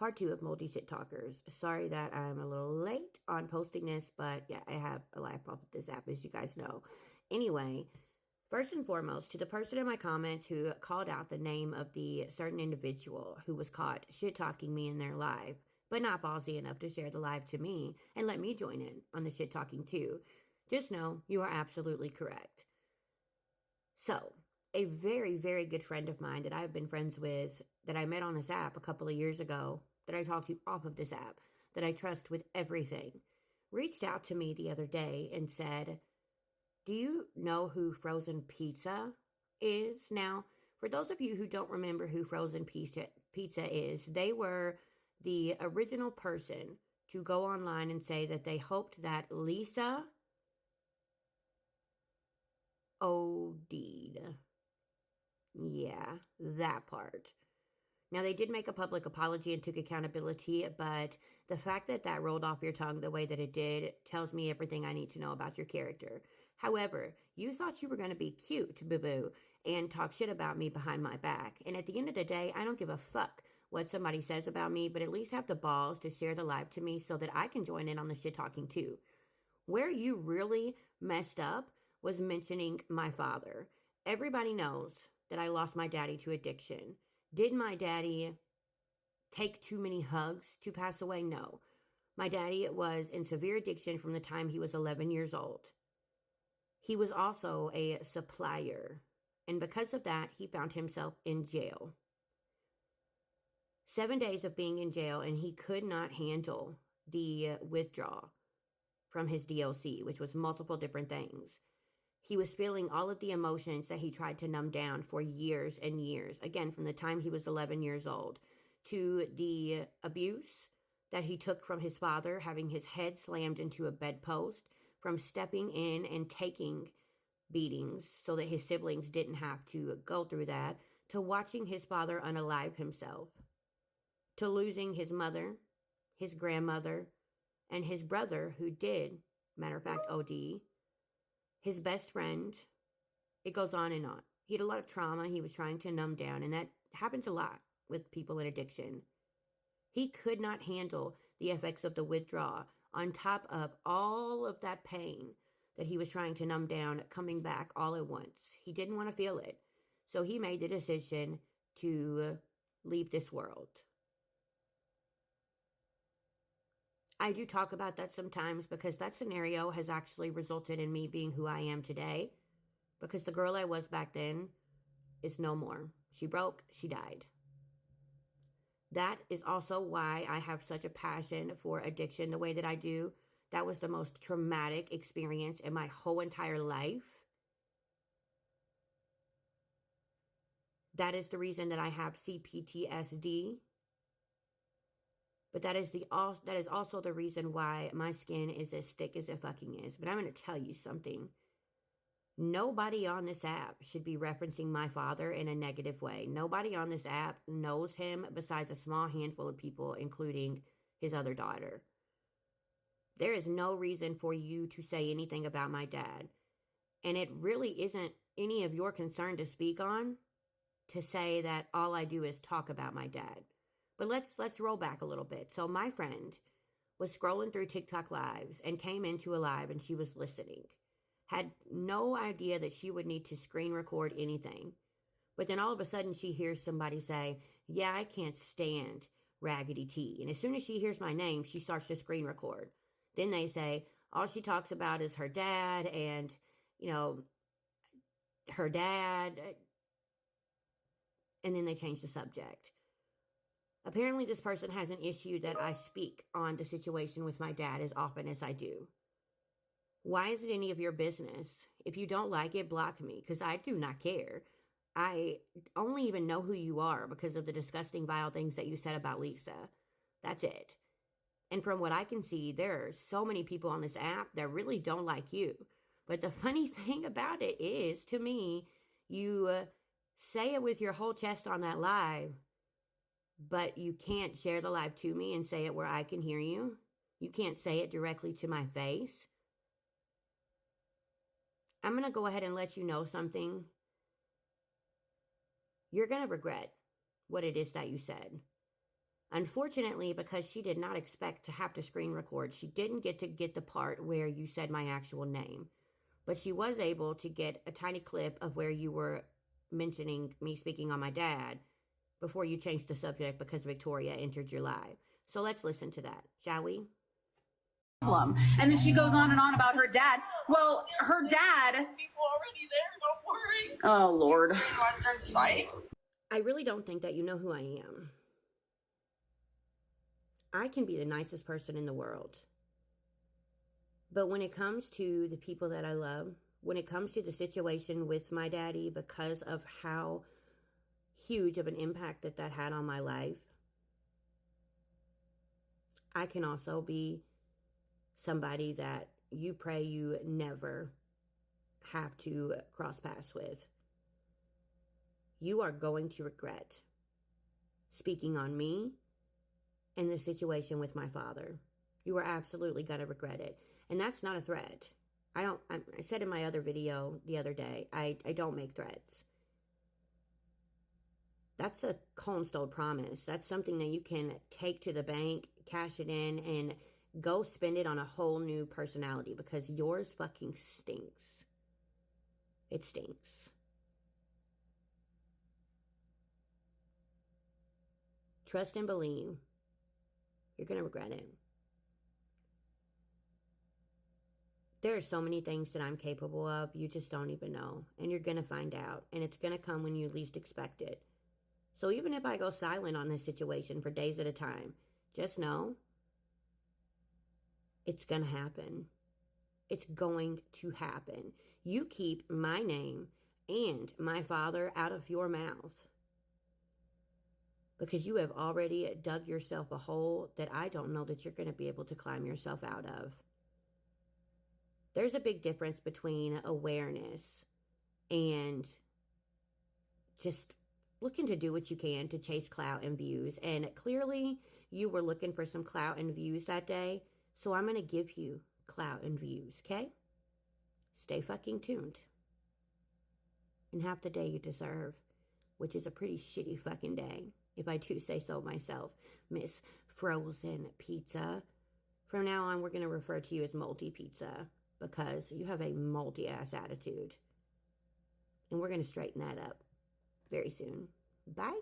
part 2 of Moldy Shit Talkers. Sorry that I'm a little late on posting this, but yeah, I have a life problem with this app, as you guys know. Anyway, first and foremost, to the person in my comments who called out the name of the certain individual who was caught shit-talking me in their live, but not ballsy enough to share the live to me and let me join in on the shit-talking too, just know you are absolutely correct. So, a very, very good friend of mine that I've been friends with, that I met on this app a couple of years ago, that I talked to off of this app, that I trust with everything, reached out to me the other day and said, do you know who Frozen Pizza is? Now, for those of you who don't remember who Frozen Pizza is, they were the original person to go online and say that they hoped that Lisa OD'd. Yeah, that part. Now, they did make a public apology and took accountability, but the fact that that rolled off your tongue the way that it did tells me everything I need to know about your character. However, you thought you were going to be cute, boo-boo, and talk shit about me behind my back. And at the end of the day, I don't give a fuck what somebody says about me, but at least have the balls to share the live to me so that I can join in on the shit talking too. Where you really messed up was mentioning my father. Everybody knows that I lost my daddy to addiction. Did my daddy take too many hugs to pass away? No. My daddy was in severe addiction from the time he was 11 years old. He was also a supplier, and because of that, he found himself in jail. 7 days of being in jail, and he could not handle the withdrawal from his DLC, which was multiple different things. He was feeling all of the emotions that he tried to numb down for years and years. Again, from the time he was 11 years old, to the abuse that he took from his father, having his head slammed into a bedpost, from stepping in and taking beatings so that his siblings didn't have to go through that, to watching his father unalive himself, to losing his mother, his grandmother, and his brother, who did, matter of fact, OD, his best friend. It goes on and on. He had a lot of trauma he was trying to numb down, and that happens a lot with people in addiction. He could not handle the effects of the withdrawal on top of all of that pain that he was trying to numb down coming back all at once. He didn't want to feel it. So he made the decision to leave this world. I do talk about that sometimes because that scenario has actually resulted in me being who I am today. Because the girl I was back then is no more. She broke, she died. That is also why I have such a passion for addiction the way that I do. That was the most traumatic experience in my whole entire life. That is the reason that I have CPTSD. But that is also the reason why my skin is as thick as it fucking is. But I'm going to tell you something. Nobody on this app should be referencing my father in a negative way. Nobody on this app knows him besides a small handful of people, including his other daughter. There is no reason for you to say anything about my dad. And it really isn't any of your concern to speak on, to say that all I do is talk about my dad. But let's roll back a little bit. So my friend was scrolling through TikTok lives and came into a live and she was listening. Had no idea that she would need to screen record anything. But then all of a sudden she hears somebody say, yeah, I can't stand Raggedy T. And as soon as she hears my name, she starts to screen record. Then they say, all she talks about is her dad and, her dad. And then they change the subject. Apparently this person has an issue that I speak on the situation with my dad as often as I do. Why is it any of your business? If you don't like it, block me, because I do not care. I only even know who you are because of the disgusting, vile things that you said about Lisa. That's it. And from what I can see, there are so many people on this app that really don't like you. But the funny thing about it is, to me, you say it with your whole chest on that live, but you can't share the live to me and say it where I can hear you. You can't say it directly to my face. I'm going to go ahead and let you know something. You're going to regret what it is that you said. Unfortunately, because she did not expect to have to screen record, she didn't get to get the part where you said my actual name. But she was able to get a tiny clip of where you were mentioning me speaking on my dad before you changed the subject because Victoria entered your live. So let's listen to that, shall we? And then she goes on and on about her dad. Well, her dad. People already there, don't worry. Oh, Lord. Western Psych. I really don't think that you know who I am. I can be the nicest person in the world. But when it comes to the people that I love, when it comes to the situation with my daddy, because of how huge of an impact that had on my life, I can also be somebody that you pray you never have to cross paths with. You are going to regret speaking on me and the situation with my father. You are absolutely going to regret it. And that's not a threat. I said in my other video the other day, I don't make threats. That's a cold stone promise. That's something that you can take to the bank, cash it in, and go spend it on a whole new personality, because yours fucking stinks. It stinks. Trust and believe. You're going to regret it. There are so many things that I'm capable of, you just don't even know. And you're going to find out. And it's going to come when you least expect it. So even if I go silent on this situation for days at a time, just know it's going to happen. It's going to happen. You keep my name and my father out of your mouth, because you have already dug yourself a hole that I don't know that you're going to be able to climb yourself out of. There's a big difference between awareness and just looking to do what you can to chase clout and views. And clearly you were looking for some clout and views that day. So I'm going to give you clout and views, okay? Stay fucking tuned. And have the day you deserve, which is a pretty shitty fucking day, if I do say so myself, Miss Frozen Pizza. From now on, we're going to refer to you as Moldy Pizza, because you have a moldy ass attitude. And we're going to straighten that up very soon. Bye.